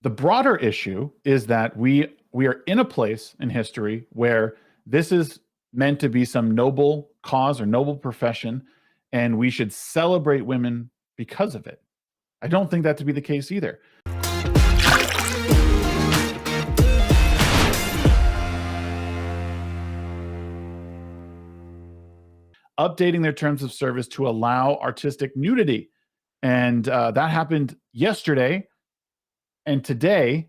The broader issue is that we are in a place in history where this is meant to be some noble cause or noble profession, and we should celebrate women because of it. I don't think that to be the case either. Updating their terms of service to allow artistic nudity. And that happened yesterday. And today,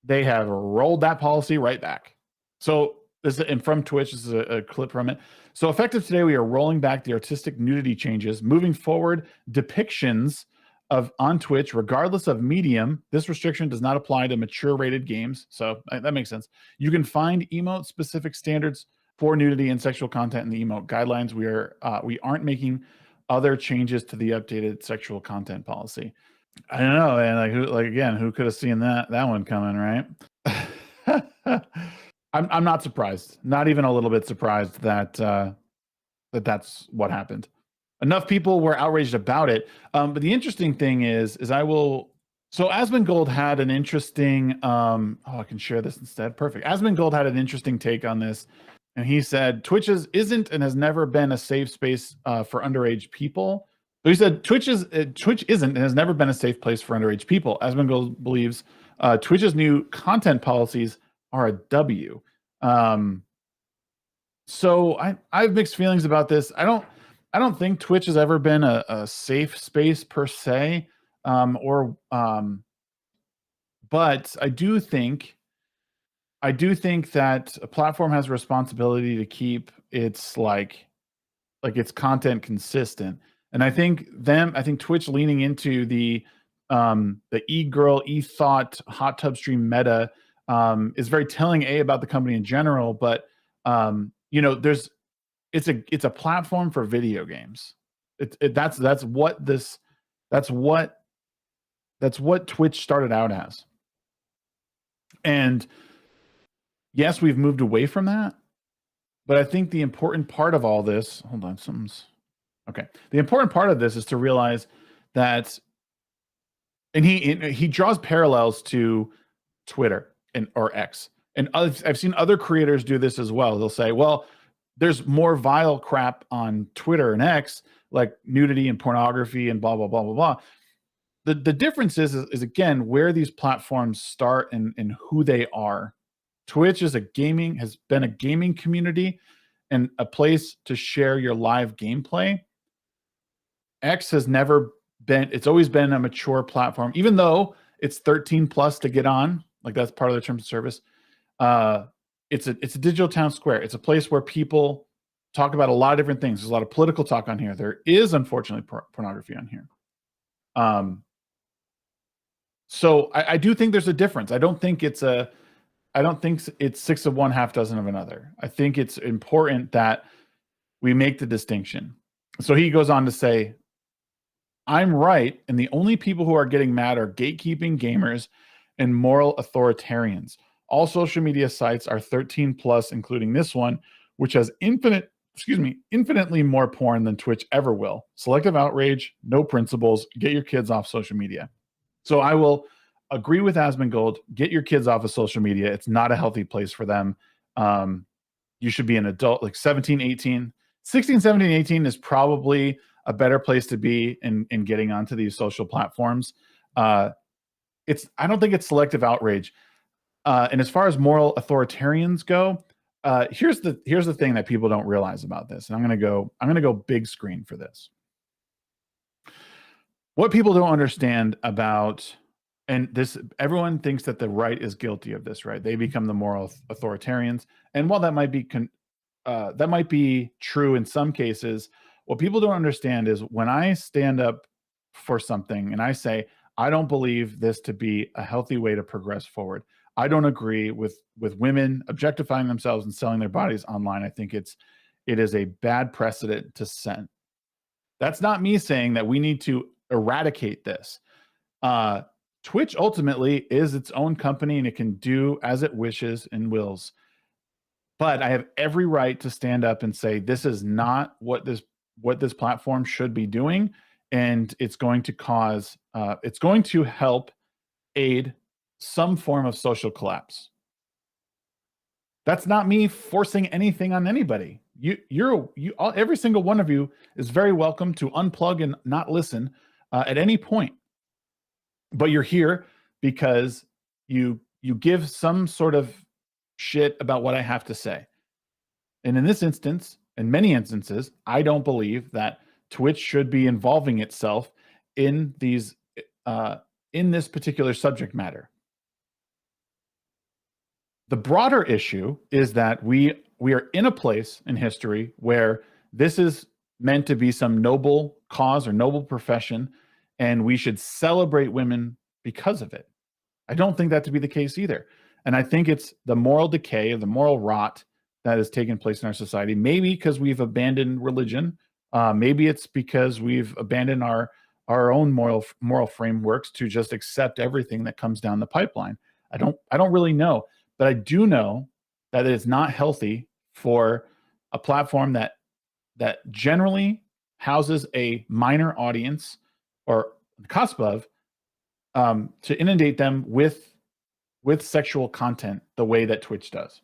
they have rolled that policy right back. So this is, and from Twitch, this is a clip from it. So effective today, we are rolling back the artistic nudity changes. Moving forward, depictions of on Twitch, regardless of medium, this restriction does not apply to mature rated games. So that makes sense. You can find emote specific standards for nudity and sexual content in the emote guidelines. We aren't making other changes to the updated sexual content policy. I don't know, and again, who could have seen that one coming, right? I'm not surprised, not even a little bit surprised that that's what happened. Enough people were outraged about it. But the interesting thing is so Asmongold had an interesting, I can share this instead. Perfect. Asmongold had an interesting take on this. And he said, Twitch isn't and has never been a safe space for underage people. So he said, Twitch isn't and has never been a safe place for underage people. Asmongold believes Twitch's new content policies are a W. So I have mixed feelings about this. I don't think Twitch has ever been a safe space per se, but I do think that a platform has a responsibility to keep its its content consistent. And I think Twitch leaning into the e-girl, e-thought hot tub stream meta is very telling about the company in general, but it's a platform for video games. That's what Twitch started out as. And yes, we've moved away from that, but I think the important part of all this, the important part of this is to realize that, and he draws parallels to Twitter or X, and I've seen other creators do this as well. They'll say, well, there's more vile crap on Twitter and X, like nudity and pornography and blah, blah, blah, blah, blah. The difference is again, where these platforms start and who they are. Twitch has been a gaming community and a place to share your live gameplay. X has never been, it's always been a mature platform, even though it's 13 plus to get on, like that's part of the terms of service. It's a digital town square. It's a place where people talk about a lot of different things. There's a lot of political talk on here. There is unfortunately pornography on here. So I do think there's a difference. I don't think it's six of one, half dozen of another. I think it's important that we make the distinction. So he goes on to say, I'm right, and the only people who are getting mad are gatekeeping gamers and moral authoritarians. All social media sites are 13 plus, including this one, which has infinitely more porn than Twitch ever will. Selective outrage, no principles, get your kids off social media. So I will agree with Asmongold, get your kids off of social media. It's not a healthy place for them. You should be an adult, like 17, 18. 16, 17, 18 is probably a better place to be in getting onto these social platforms. I don't think it's selective outrage. And as far as moral authoritarians go, here's the thing that people don't realize about this. And I'm gonna go big screen for this. What people don't understand about, and this, everyone thinks that the right is guilty of this, right? They become the moral authoritarians. And while that might be true in some cases, what people don't understand is when I stand up for something and I say, I don't believe this to be a healthy way to progress forward. I don't agree with women objectifying themselves and selling their bodies online. I think it is a bad precedent to set. That's not me saying that we need to eradicate this. Twitch ultimately is its own company and it can do as it wishes and wills. But I have every right to stand up and say, this is not what this platform should be doing. And it's going to cause, it's going to help aid some form of social collapse. That's not me forcing anything on anybody. Every single one of you is very welcome to unplug and not listen at any point. But you're here because you give some sort of shit about what I have to say. And in this instance, in many instances, I don't believe that Twitch should be involving itself in these in this particular subject matter. The broader issue is that we are in a place in history where this is meant to be some noble cause or noble profession, and we should celebrate women because of it. I don't think that to be the case either. And I think it's the moral decay of the moral rot that has taken place in our society. Maybe because we've abandoned religion. Maybe it's because we've abandoned our own moral frameworks to just accept everything that comes down the pipeline. I don't really know. But I do know that it is not healthy for a platform that generally houses a minor audience or the cusp of to inundate them with sexual content the way that Twitch does.